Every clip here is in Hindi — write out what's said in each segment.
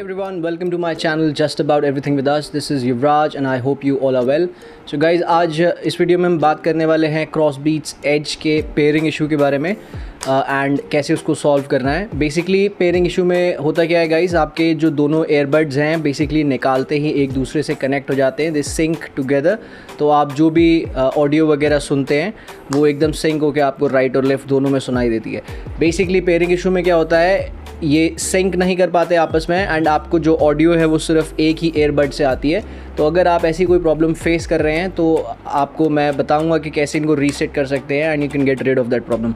everyone, welcome to my channel Just About Everything with Us. This is Yuvraj and I hope you all are well. So guys, आज इस वीडियो में हम बात करने वाले हैं क्रॉसबीट्स एज के पेयरिंग इशू के बारे में एंड कैसे उसको सॉल्व करना है. बेसिकली पेयरिंग इशू में होता क्या है गाइस, आपके जो दोनों एयरबड्स हैं बेसिकली निकालते ही एक दूसरे से कनेक्ट हो जाते हैं, दे सिंक टुगेदर. तो आप जो भी ऑडियो वगैरह सुनते हैं वो एकदम सिंक होकर आपको राइट और लेफ़्ट दोनों में सुनाई देती है. बेसिकली पेयरिंग इशू में क्या होता है, ये सिंक नहीं कर पाते आपस में एंड आपको जो ऑडियो है वो सिर्फ एक ही एयरबड से आती है. तो अगर आप ऐसी कोई प्रॉब्लम फेस कर रहे हैं तो आपको मैं बताऊंगा कि कैसे इनको रीसेट कर सकते हैं and you can get rid of that problem.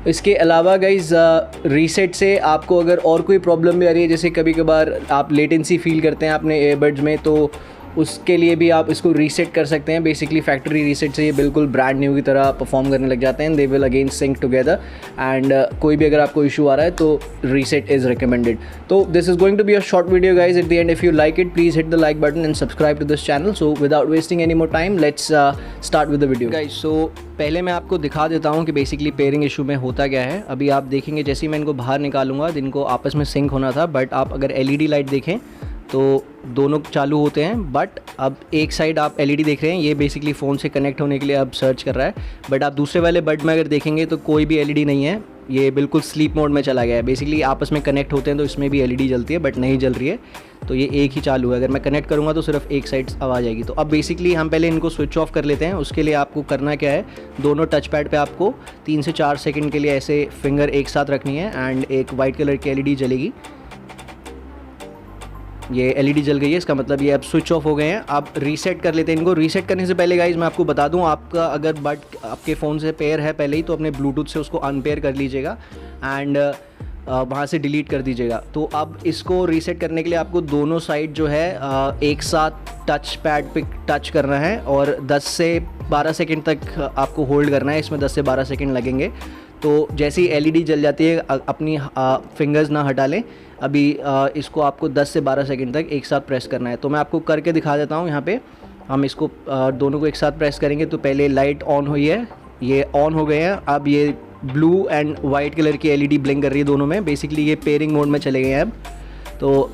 इसके अलावा गाइज रीसेट से आपको अगर और कोई प्रॉब्लम भी आ रही है, जैसे कभी कभार आप लेटेंसी फील करते हैं अपने एयरबड्स में, तो उसके लिए भी आप इसको रीसेट कर सकते हैं. बेसिकली फैक्ट्री रीसेट से ये बिल्कुल ब्रांड न्यू की तरह परफॉर्म करने लग जाते हैं. They will again sync together and कोई भी अगर आपको इशू आ रहा है तो रीसेट इज़ रिकमेंडेड. तो this is going to be a short video guys. At the end if you like it please hit the like button and subscribe to this channel. So without wasting any more time let's start with the video guys. So पहले मैं आपको दिखा देता हूँ कि बेसिकली पेयरिंग इशू में होता क्या है. अभी आप देखेंगे जैसे ही मैं इनको बाहर निकालूंगा जिनको आपस में सिंक होना था, बट आप अगर एलईडी लाइट देखें तो दोनों चालू होते हैं. बट अब एक साइड आप एलईडी देख रहे हैं, ये बेसिकली फ़ोन से कनेक्ट होने के लिए अब सर्च कर रहा है. बट आप दूसरे वाले बड में अगर देखेंगे तो कोई भी एलईडी नहीं है, ये बिल्कुल स्लीप मोड में चला गया है. बेसिकली आपस में कनेक्ट होते हैं तो इसमें भी एलईडी जलती है बट नहीं जल रही है, तो ये एक ही चालू है. अगर मैं कनेक्ट करूँगा तो सिर्फ एक साइड आवाज़ आएगी. तो अब बेसिकली हम पहले इनको स्विच ऑफ कर लेते हैं. उसके लिए आपको करना क्या है, दोनों टच पैड पर आपको 3 से 4 सेकेंड के लिए ऐसे फिंगर एक साथ रखनी है एंड एक वाइट कलर की एलईडी जलेगी. ये एलईडी जल गई है, इसका मतलब ये अब स्विच ऑफ हो गए हैं. आप रीसेट कर लेते हैं इनको. रीसेट करने से पहले गाइज मैं आपको बता दूं, आपका अगर बट आपके फ़ोन से पेयर है पहले ही तो अपने ब्लूटूथ से उसको अनपेयर कर लीजिएगा एंड वहाँ से डिलीट कर दीजिएगा. तो अब इसको रीसेट करने के लिए आपको दोनों साइड जो है एक साथ टच पैड पे टच करना है और 10 से 12 सेकेंड तक आपको होल्ड करना है. इसमें 10 से 12 सेकेंड लगेंगे. तो जैसे ही एलईडी जल जाती है अपनी फिंगर्स ना हटा लें. अभी इसको आपको 10 से 12 सेकंड तक एक साथ प्रेस करना है. तो मैं आपको करके दिखा देता हूँ. यहाँ पे हम इसको दोनों को एक साथ प्रेस करेंगे तो पहले लाइट ऑन हुई है, ये ऑन हो गए हैं. अब ये ब्लू एंड वाइट कलर की एलईडी ब्लिंक कर रही है दोनों में. बेसिकली ये पेयरिंग मोड में चले गए हैं अब. तो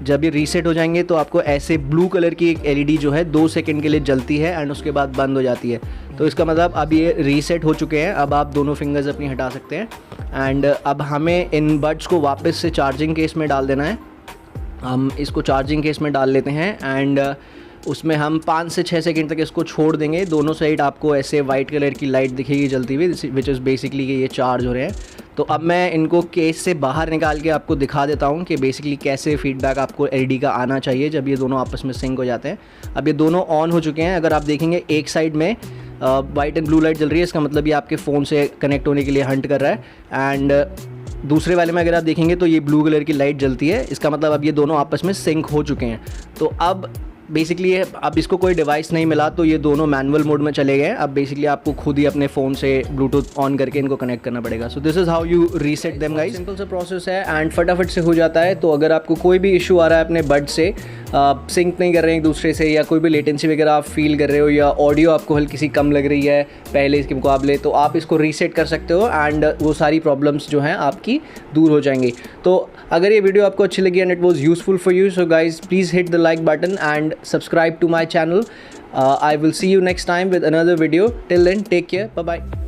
जब ये रीसेट हो जाएंगे तो आपको ऐसे ब्लू कलर की एक एलईडी जो है 2 सेकंड के लिए जलती है एंड उसके बाद बंद हो जाती है. तो इसका मतलब अब ये रीसेट हो चुके हैं. अब आप दोनों फिंगर्स अपनी हटा सकते हैं एंड अब हमें इन बड्स को वापस से चार्जिंग केस में डाल देना है. हम इसको चार्जिंग केस में डाल लेते हैं एंड उसमें हम 5 से 6 सेकंड तक इसको छोड़ देंगे. दोनों साइड आपको ऐसे वाइट कलर की लाइट दिखेगी जलती हुई, विच इज़ बेसिकली कि ये चार्ज हो रहे हैं. तो अब मैं इनको केस से बाहर निकाल के आपको दिखा देता हूँ कि बेसिकली कैसे फीडबैक आपको एलईडी का आना चाहिए जब ये दोनों आपस में सिंक हो जाते हैं. अब ये दोनों ऑन हो चुके हैं. अगर आप देखेंगे एक साइड में वाइट एंड ब्लू लाइट जल रही है, इसका मतलब ये आपके फ़ोन से कनेक्ट होने के लिए हंट कर रहा है. एंड दूसरे वाले में अगर आप देखेंगे तो ये ब्लू कलर की लाइट जलती है. इसका मतलब अब ये दोनों आपस में सिंक हो चुके हैं. तो अब बेसिकली अब इसको कोई डिवाइस नहीं मिला तो ये दोनों मैनुअल मोड में चले गए. अब बेसिकली आपको खुद ही अपने फ़ोन से ब्लूटूथ ऑन करके इनको कनेक्ट करना पड़ेगा. So this is how you reset them guys. Simple सा प्रोसेस है एंड फटाफट से हो जाता है. तो अगर आपको कोई भी इशू आ रहा है अपने बड से, सिंक नहीं कर रहे हैं एक दूसरे से, या कोई भी लेटेंसी वगैरह आप फील कर रहे हो, या ऑडियो आपको हल्की सी कम लग रही है पहले इसके मुकाबले, तो आप इसको रीसेट कर सकते हो एंड वो सारी प्रॉब्लम्स जो हैं आपकी दूर हो जाएंगी. तो अगर ये वीडियो आपको अच्छी लगी and it was useful for you, so guys please hit the like button and subscribe to my channel. I will see you next time with another video. Till then, take care. Bye bye.